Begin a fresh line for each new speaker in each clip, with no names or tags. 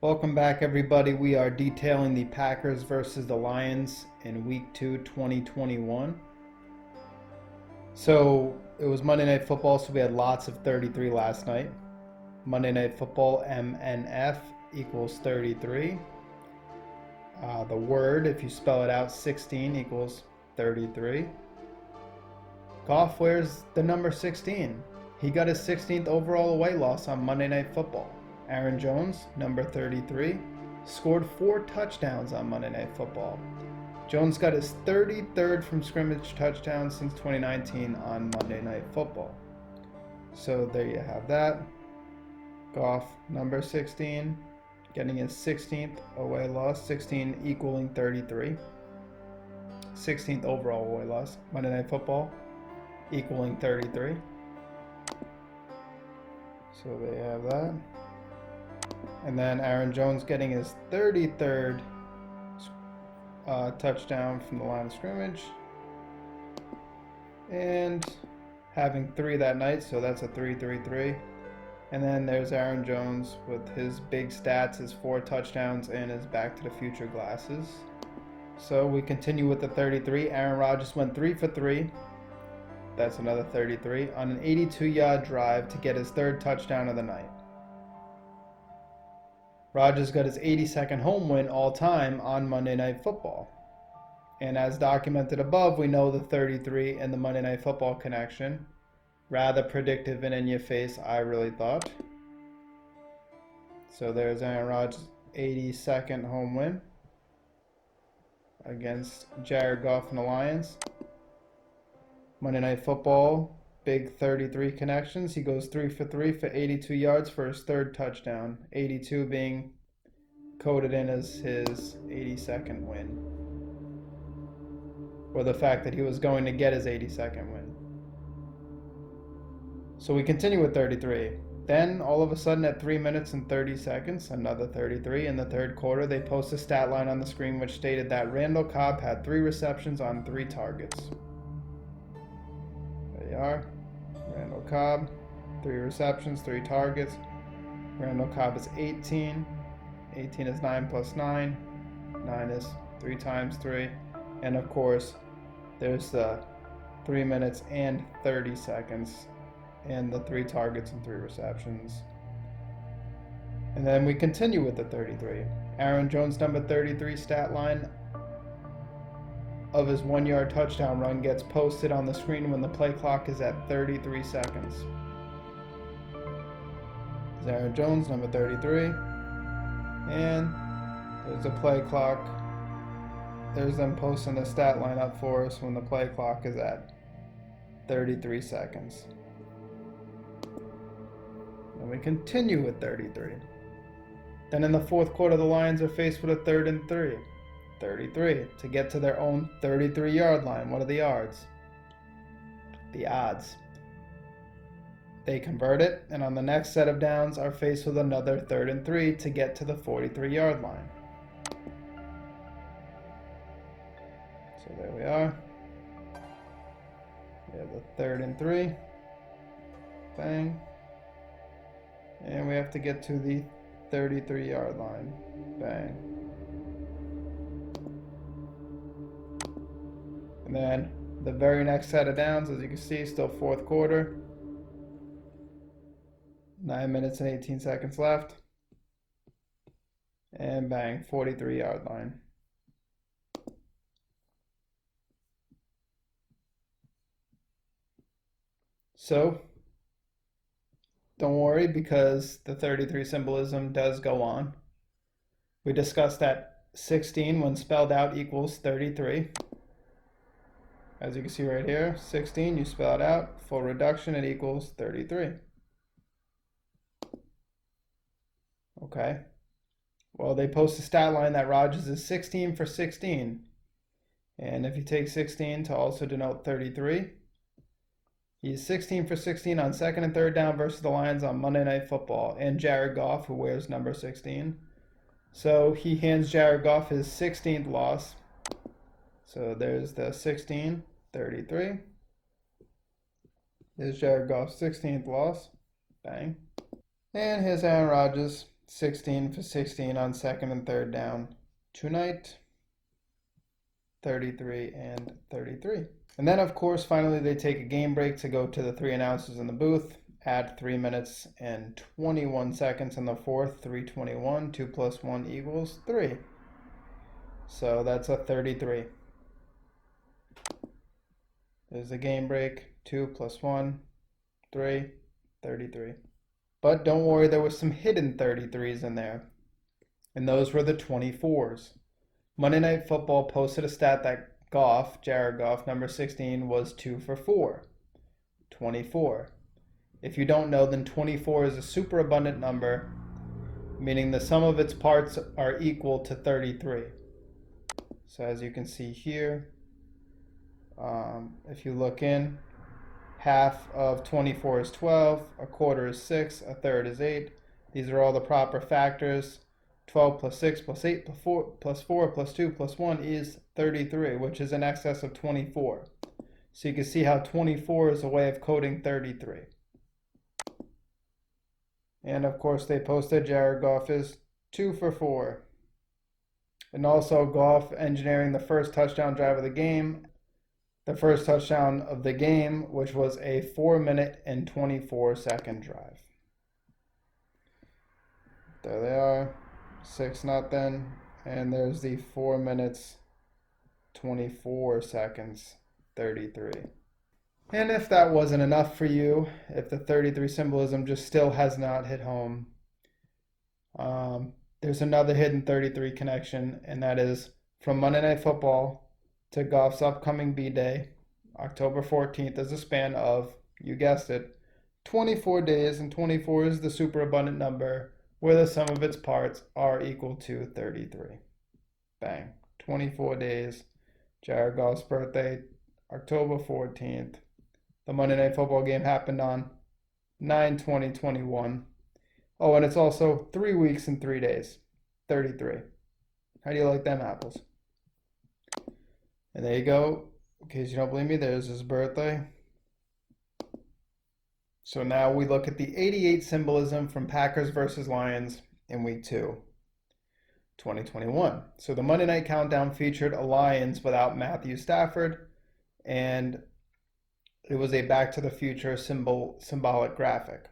Welcome back, everybody. We are detailing the Packers versus the Lions in Week 2, 2021. So it was Monday Night Football, so we had lots of 33 last night. Monday Night Football, MNF equals 33. The word, if you spell it out, 16 equals 33. Goff wears the number 16. He got his 16th overall away loss on Monday Night Football. Aaron Jones, number 33, scored 4 touchdowns on Monday Night Football. Jones got his 33rd from scrimmage touchdown since 2019 on Monday Night Football. So there you have that. Goff, number 16, getting his 16th away loss, 16 equaling 33. 16th overall away loss, Monday Night Football, equaling 33. So they have that. And then Aaron Jones getting his 33rd touchdown from the line of scrimmage. And having 3 that night, so that's a 3-3-3. And then there's Aaron Jones with his big stats, his 4 touchdowns, and his Back to the Future glasses. So we continue with the 33. Aaron Rodgers went 3 for 3. That's another 33 on an 82-yard drive to get his 3rd touchdown of the night. Rodgers got his 82nd home win all time on Monday Night Football. And as documented above, we know the 33 and the Monday Night Football connection. Rather predictive and in your face, I really thought. So there's Aaron Rodgers' 82nd home win against Jared Goff and the Lions. Monday Night Football, big 33 connections. He goes 3 for 3 for 82 yards for his 3rd touchdown. 82 being coded in as his 82nd win. Or the fact that he was going to get his 82nd win. So we continue with 33. Then, all of a sudden, at 3 minutes and 30 seconds, another 33 in the 3rd quarter, they post a stat line on the screen which stated that Randall Cobb had 3 receptions on 3 targets. There you are. Randall Cobb, 3 receptions, 3 targets. Randall Cobb is 18. 18 is 9 plus 9. 9 is 3 times 3. And of course, there's the 3 minutes and 30 seconds and the 3 targets and 3 receptions. And then we continue with the 33. Aaron Jones, number 33 stat line of his 1-yard touchdown run gets posted on the screen when the play clock is at 33 seconds. There's Aaron Jones, number 33. And there's the play clock. There's them posting the stat line up for us when the play clock is at 33 seconds. And we continue with 33. Then in the 4th quarter, the Lions are faced with a 3rd and 3. 33 to get to their own 33-yard line. What are the odds? The odds. They convert it, and on the next set of downs are faced with another 3rd and 3 to get to the 43-yard line. So there we are. We have the 3rd and 3. Bang. And we have to get to the 33-yard line. Bang. And then the very next set of downs, as you can see, still 4th quarter. 9 minutes and 18 seconds left. And bang, 43-yard line. So, don't worry, because the 33 symbolism does go on. We discussed that 16 when spelled out equals 33. As you can see right here, 16, you spell it out, full reduction, it equals 33. Okay. Well, they post a stat line that Rodgers is 16 for 16. And if you take 16 to also denote 33, he's 16 for 16 on 2nd and 3rd down versus the Lions on Monday Night Football. And Jared Goff, who wears number 16. So he hands Jared Goff his 16th loss. So there's the 16, 33. There's Jared Goff's 16th loss. Bang. And here's Aaron Rodgers' 16 for 16 on second and third down tonight. 33 and 33. And then, of course, finally they take a game break to go to the three announcers in the booth. Add 3 minutes and 21 seconds in the fourth. 3:21. 2 plus 1 equals 3. So that's a 33. There's the game break. 2 plus 1, 3, 33. But don't worry, there was some hidden 33s in there. And those were the 24s. Monday Night Football posted a stat that Jared Goff, number 16, was 2 for 4. 24. If you don't know, then 24 is a superabundant number, meaning the sum of its parts are equal to 33. So as you can see here, if you look in, half of 24 is 12, a quarter is 6, a third is 8. These are all the proper factors. 12 plus 6 plus 8 plus 4 plus 2 plus 1 is 33, which is in excess of 24. So you can see how 24 is a way of coding 33. And of course they posted Jared Goff is 2 for 4. And also Goff engineering the first touchdown drive of the game. The first touchdown of the game, which was a 4-minute and 24-second drive. There they are. 6-0, and there's the 4 minutes 24 seconds 33. And if that wasn't enough for you, if the 33 symbolism just still has not hit home, there's another hidden 33 connection, and that is from Monday Night Football to Goff's upcoming B-Day, October 14th, is a span of, you guessed it, 24 days, and 24 is the superabundant number where the sum of its parts are equal to 33. Bang. 24 days. Jared Goff's birthday, October 14th. The Monday Night Football game happened on 9/20/21. Oh, and it's also 3 weeks and 3 days. 33. How do you like them apples? And there you go. In case you don't believe me, there's his birthday. So now we look at the 88 symbolism from Packers versus Lions in week 2, 2021. So the Monday Night Countdown featured a Lions without Matthew Stafford, and it was a Back to the Future symbolic graphic.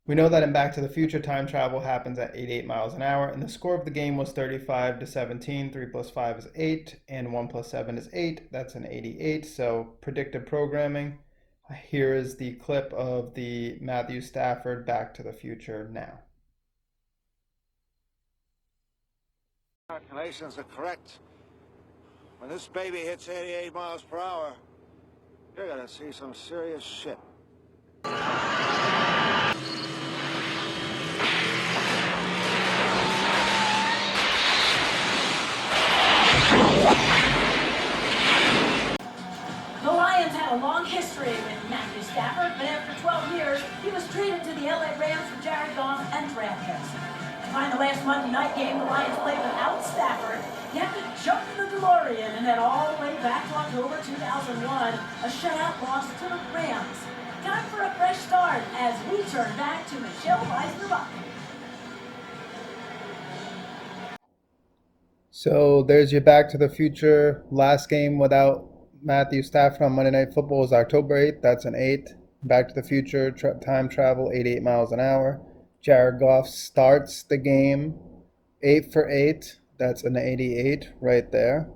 We know that in Back to the Future, time travel happens at 88 miles an hour, and the score of the game was 35-17. 3 plus 5 is 8, and 1 plus 7 is 8. That's an 88, so predictive programming. Here is the clip of the Matthew Stafford Back to the Future now.
Calculations are correct. When this baby hits 88 miles per hour, you're gonna see some serious shit.
The Lions had a long history with Matthew Stafford, but after 12 years, he was traded to the LA Rams for Jared Goff and draft picks. To find the last Monday night game the Lions played without Stafford, you have to jump in the DeLorean and head all the way back to October 2001, a shutout loss to the Rams. Time for a fresh start as we turn back to Michelle Weisner-Buck.
So there's your Back to the Future. Last game without Matthew Stafford on Monday Night Football is October 8th. That's an 8. Back to the Future, time travel, 88 miles an hour. Jared Goff starts the game 8 for 8. That's an 88 right there.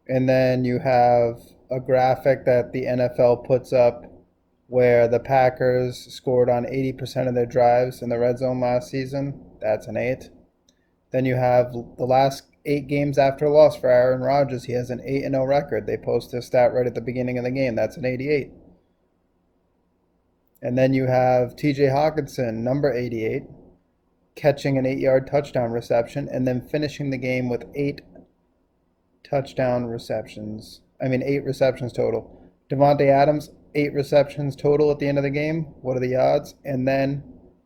And then you have a graphic that the NFL puts up where the Packers scored on 80% of their drives in the red zone last season. That's an 8. Then you have the last 8 games after a loss for Aaron Rodgers. He has an 8-0 record. They post this stat right at the beginning of the game. That's an 88. And then you have TJ Hawkinson, number 88, catching an 8-yard touchdown reception and then finishing the game with 8 receptions total. Devontae Adams, 8 receptions total at the end of the game. What are the odds? And then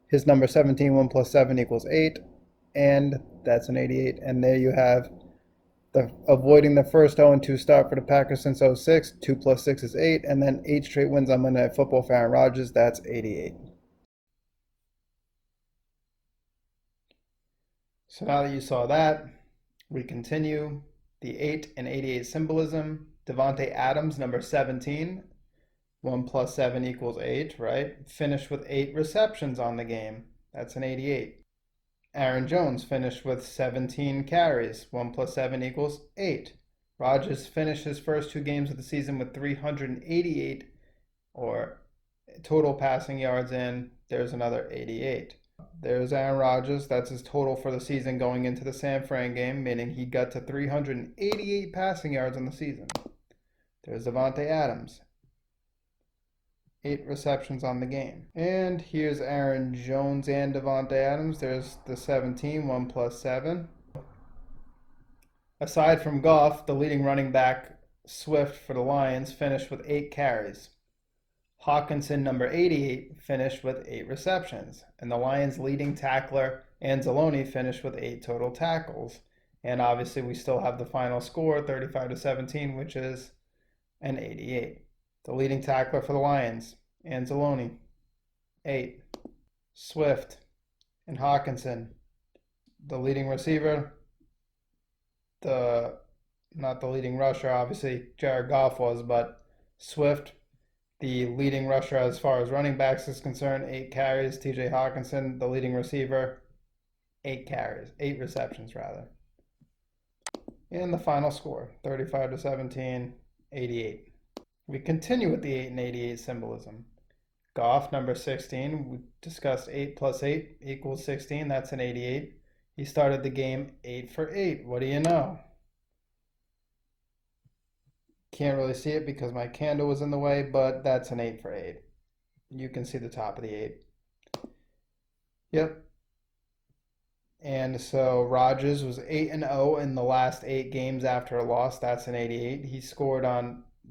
his number 17, 1 plus 7 equals 8. And that's an 88. And there you have avoiding the first 0-2 start for the Packers since 06. 2 plus 6 is 8. And then 8 straight wins on Monday Night Football for Aaron Rodgers. That's 88. So now that you saw that, we continue the 8 and 88 symbolism. Devontae Adams, number 17. 1 plus 7 equals 8, right? Finished with 8 receptions on the game. That's an 88. Aaron Jones finished with 17 carries. 1 plus 7 equals 8. Rodgers finished his first 2 games of the season with 388 or total passing yards in. There's another 88. There's Aaron Rodgers. That's his total for the season going into the San Fran game, meaning he got to 388 passing yards in the season. There's Devontae Adams. 8 receptions on the game. And here's Aaron Jones and Devontae Adams. There's the 17, 1 plus 7. Aside from Goff, the leading running back, Swift, for the Lions, finished with 8 carries. Hawkinson, number 88, finished with 8 receptions. And the Lions' leading tackler, Anzalone, finished with 8 total tackles. And obviously we still have the final score, 35-17, which is an 88. The leading tackler for the Lions, Anzalone, 8. Swift and Hawkinson. The leading receiver, not the leading rusher, obviously Jared Goff was, but Swift, the leading rusher as far as running backs is concerned, 8 carries. TJ Hawkinson, the leading receiver, 8 carries, 8 receptions rather. And the final score, 35-17, 88. We continue with the 8 and 88 symbolism. Goff, number 16, we discussed 8 plus 8 equals 16. That's an 88. He started the game 8 for 8. What do you know? Can't really see it because my candle was in the way, but that's an 8 for 8. You can see the top of the 8. Yep. And so Rodgers was 8-0 in the last 8 games after a loss. That's an 88.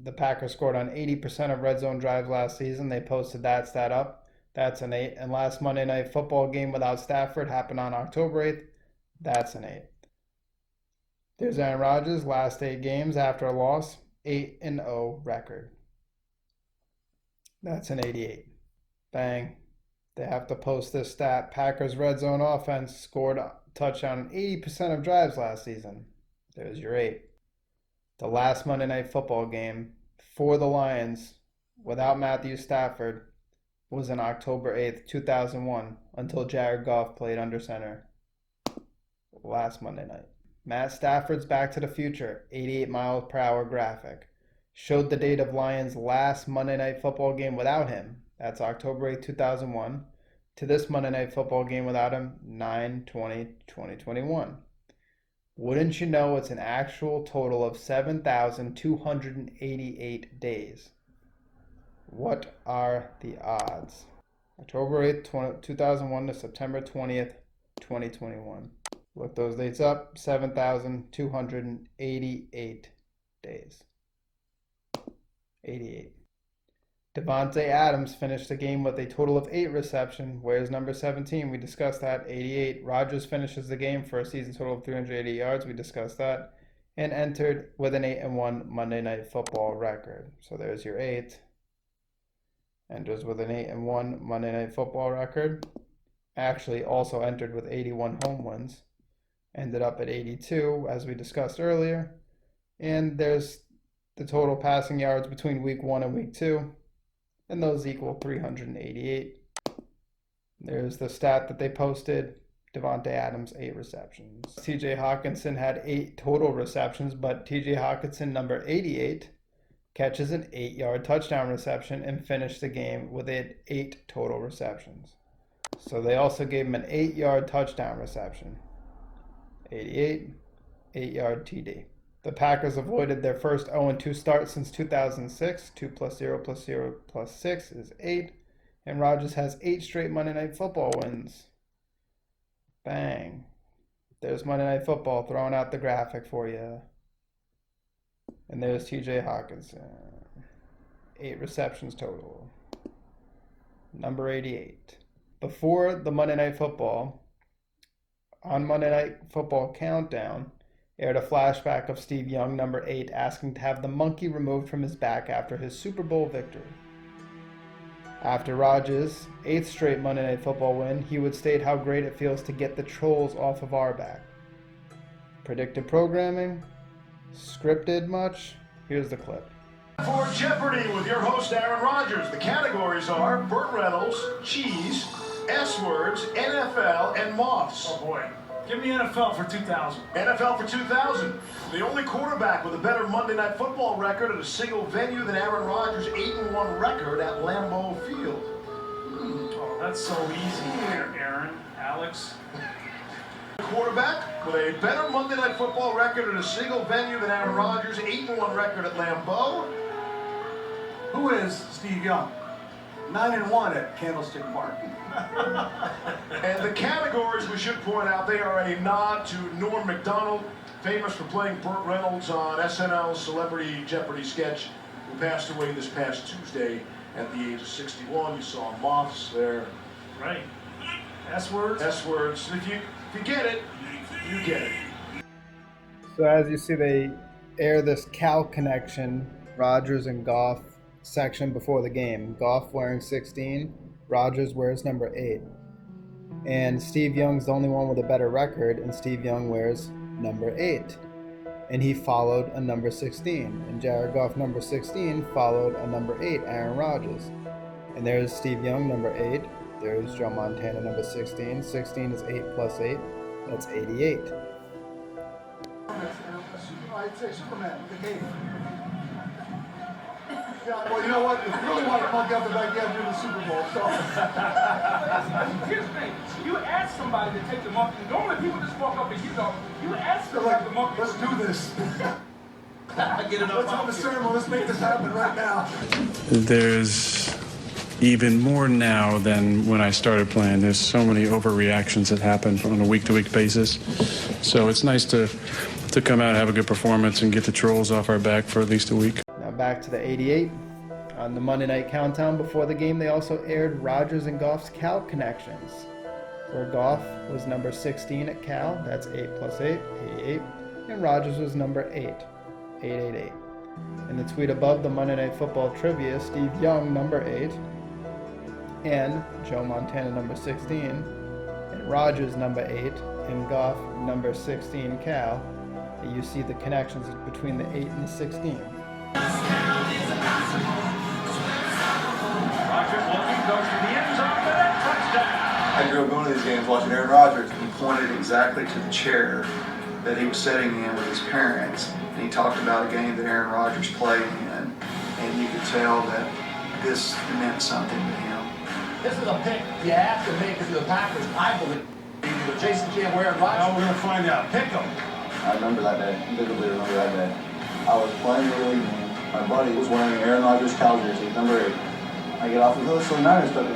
The Packers scored on 80% of red zone drives last season. They posted that stat up. That's an 8. And last Monday Night Football game without Stafford happened on October 8th. That's an 8. There's Aaron Rodgers, last 8 games after a loss, 8-0 record. That's an 88. Bang. They have to post this stat. Packers red zone offense scored a touchdown on 80% of drives last season. There's your 8. The last Monday Night Football game for the Lions without Matthew Stafford was on October 8th, 2001, until Jared Goff played under center last Monday night. Matt Stafford's Back to the Future 88 miles per hour graphic showed the date of Lions' last Monday Night Football game without him. That's October 8th, 2001, to this Monday Night Football game without him, 9/20/2021. Wouldn't you know it's an actual total of 7,288 days. What are the odds? October 8th, 2001 to September 20th, 2021. Look those dates up, 7,288 days. 88. Devontae Adams finished the game with a total of 8 receptions. Where's number 17? We discussed that. 88. Rodgers finishes the game for a season total of 380 yards. We discussed that. And entered with an 8-1 Monday Night Football record. So there's your 8. Enters with an 8-1 Monday Night Football record. Actually also entered with 81 home wins. Ended up at 82, as we discussed earlier. And there's the total passing yards between week 1 and week 2. And those equal 388. There's the stat that they posted. Devontae Adams, 8 receptions. TJ Hawkinson had 8 total receptions, but TJ Hawkinson, number 88, catches an 8-yard touchdown reception and finished the game with 8 total receptions. So they also gave him an 8-yard touchdown reception. 88, 8-yard TD. The Packers avoided their first 0-2 start since 2006. 2 plus 0 plus 0 plus 6 is 8. And Rodgers has 8 straight Monday Night Football wins. Bang. There's Monday Night Football throwing out the graphic for you. And there's TJ Hawkinson. 8 receptions total. Number 88. Before the Monday Night Football, on Monday Night Football Countdown, aired a flashback of Steve Young, number 8, asking to have the monkey removed from his back after his Super Bowl victory. After Rodgers' 8th straight Monday Night Football win, he would state how great it feels to get the trolls off of our back. Predictive programming? Scripted much? Here's the clip.
For Jeopardy with your host Aaron Rodgers. The categories are Burt Reynolds, cheese, S-words, NFL, and moths.
Oh boy. Give me NFL for 2000.
NFL for 2000. The only quarterback with a better Monday Night Football record at a single venue than Aaron Rodgers' 8-1 record at Lambeau Field.
Oh, that's so easy here, Aaron. Alex.
Quarterback with a better Monday Night Football record at a single venue than Aaron Rodgers' 8-1 record at Lambeau.
Who is Steve Young? 9-1 at Candlestick Park.
And the categories, we should point out, they are a nod to Norm Macdonald, famous for playing Burt Reynolds on SNL's Celebrity Jeopardy sketch, who passed away this past Tuesday at the age of 61. You saw moths there.
Right. S-words?
S-words. If you get it, you get it.
So as you see, they air this Cal connection, Rodgers and Goff section before the game. Goff wearing 16, Rodgers wears number 8. And Steve Young's the only one with a better record, and Steve Young wears number 8. And he followed a number 16. And Jared Goff, number 16, followed a number 8, Aaron Rodgers. And there's Steve Young, number 8. There's Joe Montana, number 16. 16 is 8 plus 8. That's 88.
I'd say Superman, the game. Yeah, well, you know what? If you really want to punk out the back, you have to do the Super Bowl. So.
Here's the thing. You ask somebody to take the monkey. Normally people just walk up and you ask them to have the monkey.
Let's do this.
I get it up.
Let's have a sermon. Let's make this happen right now.
There's even more now than when I started playing. There's so many overreactions that happen on a week-to-week basis. So it's nice to come out, have a good performance, and get the trolls off our back for at least a week.
Now back to the 88. On the Monday Night Countdown before the game, they also aired Rodgers and Goff's Cal connections, where Goff was number 16 at Cal, that's 8 plus 8, 88, and Rodgers was number 8, 888. In the tweet above, the Monday Night Football trivia, Steve Young, number 8, and Joe Montana, number 16, and Rodgers, number 8, and Goff, number 16 Cal. You see the connections between the 8 and the 16.
I grew up going to these games watching Aaron Rodgers. He pointed exactly to the chair that he was sitting in with his parents, and he talked about a game that Aaron Rodgers played in, and you could tell that this meant something to him.
This is a pick you have to make if you're the Packers, I believe. Either Jason Can't wear Rodgers.
Now we're going to find out. Pick them.
I remember that day, vividly remember that day. I was playing the league game. My buddy was wearing an Aaron Rodgers Cal jersey, number 8. I get off the hill, so the Niners took him.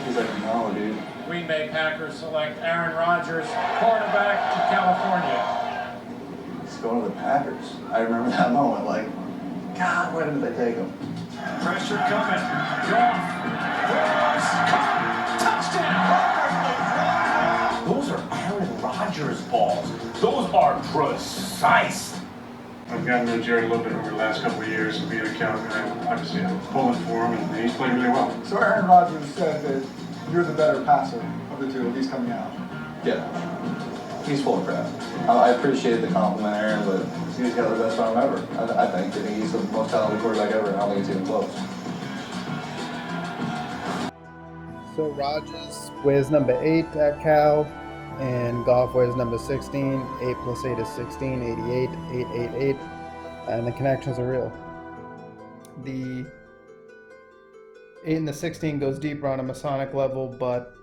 He's like, no, dude.
Green Bay Packers select Aaron Rodgers, quarterback to California.
He's going to the Packers. I remember that moment, like, God, why did they take him?
Pressure coming. Goff. Touchdown.
Those are Aaron Rodgers balls. Those are precise.
I've gotten to know Jared a little bit over the last couple of years and being a Cal guy. Obviously, I'm pulling for him, and he's played really well.
So Aaron Rodgers said that you're the better passer of the two. He's coming out.
Yeah. He's full of crap. I appreciate the compliment, Aaron, but he's got the best arm ever. I think he's the most talented quarterback ever, and I don't think it's even close.
So Rodgers wears number 8 at Cal, and Goff wears number 16. 8 plus 8 is 16, 88, 888, and the connections are real. The 8 and the 16 goes deeper on a Masonic level, but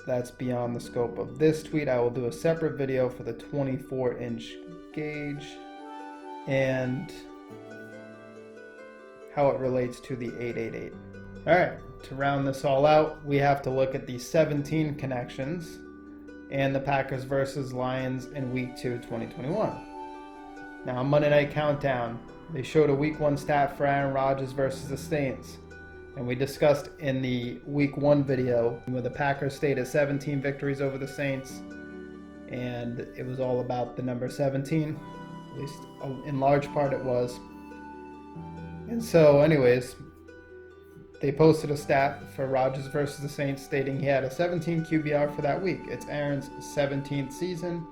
that's beyond the scope of this tweet. I will do a separate video for the 24-inch gauge and how it relates to the 888. All right, to round this all out, we have to look at the 17 connections and the Packers versus Lions in Week 2, 2021. Now, on Monday Night Countdown, they showed a Week 1 stat for Aaron Rodgers versus the Saints. And we discussed in the Week 1 video where the Packers stayed at 17 victories over the Saints. And it was all about the number 17. At least in large part it was. And so anyways, They posted a stat for Rodgers versus the Saints stating he had a 17 QBR for that week. It's Aaron's 17th season,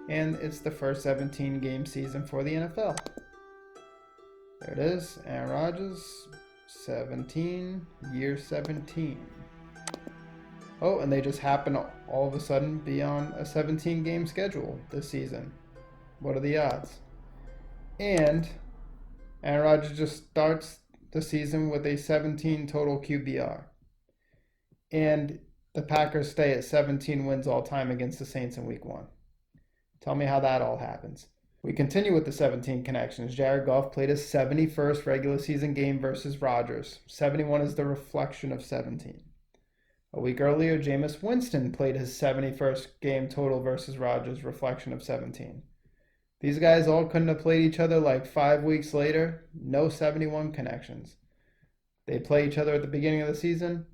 and it's the first 17-game season for the NFL. There it is, Aaron Rodgers, 17, year 17. Oh, and they just happen to all of a sudden be on a 17-game schedule this season. What are the odds? And Aaron Rodgers just starts the season with a 17 total QBR. And the Packers stay at 17 wins all time against the Saints in week 1. Tell me how that all happens. We continue with the 17 connections. Jared Goff played his 71st regular season game versus Rodgers. 71 is the reflection of 17. A week earlier, Jameis Winston played his 71st game total versus Rodgers, reflection of 17. These guys all couldn't have played each other like 5 weeks later. No 71 connections. They play each other at the beginning of the season,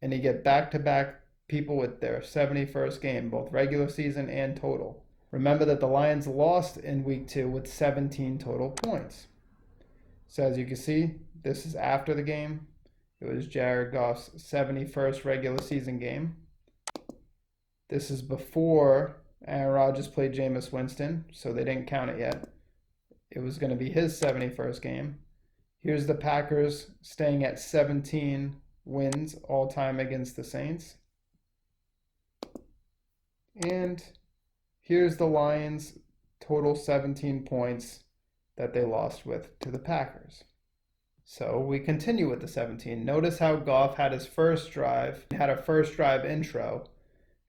and you get back-to-back people with their 71st game, both regular season and total. Remember that the Lions lost in week 2 with 17 total points. So as you can see, this is after the game. It was Jared Goff's 71st regular season game. This is before Aaron Rodgers played Jameis Winston, so they didn't count it yet. It was going to be his 71st game. Here's the Packers staying at 17 wins all time against the Saints. And here's the Lions' total 17 points that they lost with to the Packers. So we continue with the 17. Notice how Goff had his first drive, had a first drive intro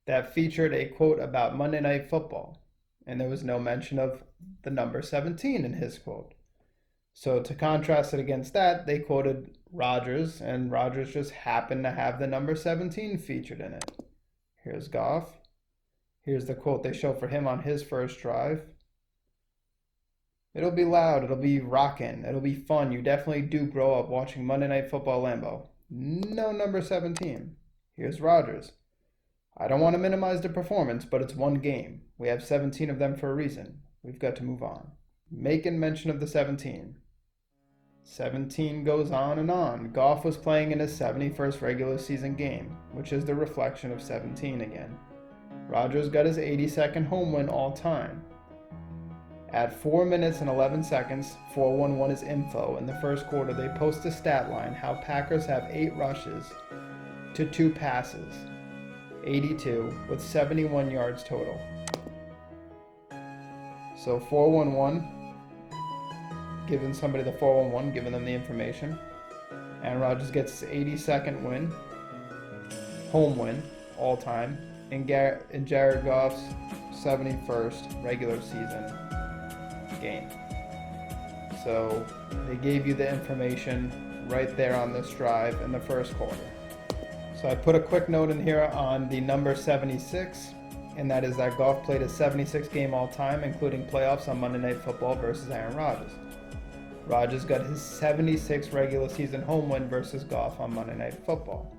that featured a quote about Monday Night Football. And there was no mention of the number 17 in his quote. So to contrast it against that, they quoted Rodgers, and Rodgers just happened to have the number 17 featured in it. Here's Goff. Here's the quote they show for him on his first drive. It'll be loud, it'll be rockin', it'll be fun. You definitely do grow up watching Monday Night Football Lambeau. No number 17. Here's Rodgers. I don't want to minimize the performance, but it's one game. We have 17 of them for a reason. We've got to move on. Making mention of the 17. 17 goes on and on. Goff was playing in his 71st regular season game, which is the reflection of 17 again. Rodgers got his 82nd home win all time. At 4 minutes and 11 seconds, 411 is info. In the first quarter, they post a stat line how Packers have 8 rushes to 2 passes, 82, with 71 yards total. So 411, giving somebody the 411, giving them the information. Aaron Rodgers gets his 82nd win, home win, all time, in Jared Goff's 71st regular season game. So they gave you the information right there on this drive in the first quarter. So I put a quick note in here on the number 76, and that is that Goff played a 76 game all time, including playoffs on Monday Night Football versus Aaron Rodgers. Rodgers got his 76th regular season home win versus Goff on Monday Night Football.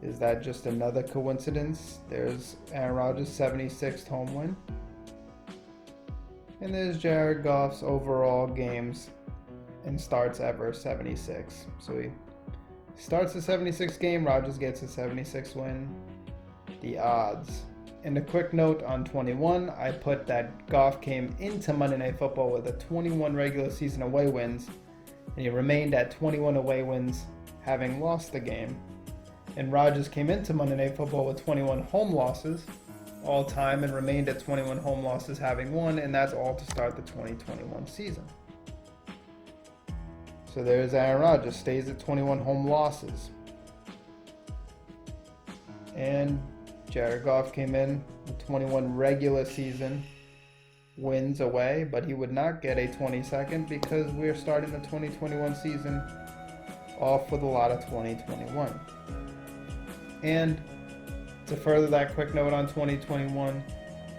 Is that just another coincidence? There's Aaron Rodgers' 76th home win. And there's Jared Goff's overall games and starts ever, 76. So he starts the 76th game, Rodgers gets a 76 win. The odds. And a quick note on 21, I put that Goff came into Monday Night Football with a 21 regular season away wins, and he remained at 21 away wins, having lost the game. And Rodgers came into Monday Night Football with 21 home losses all time and remained at 21 home losses, having won, and that's all to start the 2021 season. So there's Aaron Rodgers, stays at 21 home losses. And Jared Goff came in with 21 regular season wins away, but he would not get a 22nd because we're starting the 2021 season off with a lot of 2021. And to further that quick note on 2021,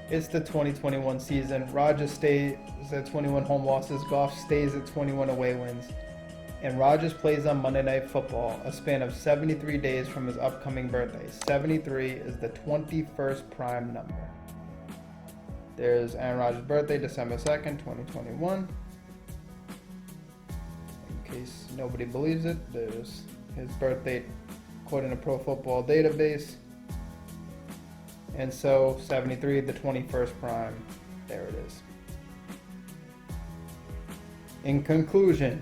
it's the 2021 season. Rodgers stays at 21 home losses, Goff stays at 21 away wins, and Rodgers plays on Monday Night Football a span of 73 days from his upcoming birthday. 73 is the 21st prime number. There's Aaron Rodgers' birthday, December 2nd, 2021. In case nobody believes it, there's his birth date according to Pro Football Database. And so 73, the 21st prime. There it is. In conclusion,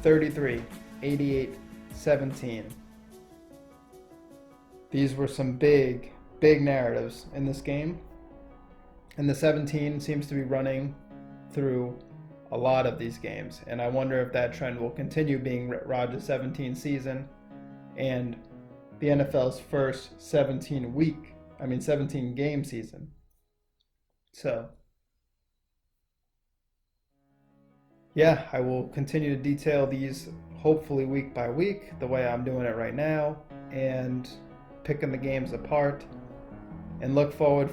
33, 88, 17. These were some big narratives in this game. And the 17 seems to be running through a lot of these games. And I wonder if that trend will continue being Rodgers' 17 season and the NFL's first 17 game season. So, yeah, I will continue to detail these hopefully week by week, the way I'm doing it right now, and picking the games apart, and look forward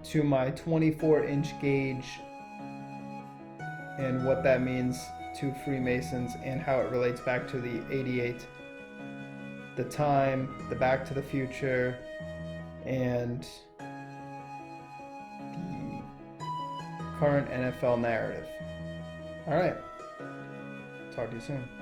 to my 24-inch gauge and what that means to Freemasons and how it relates back to the 88, the time, the Back to the Future, and the current NFL narrative. All right. Talk to you soon.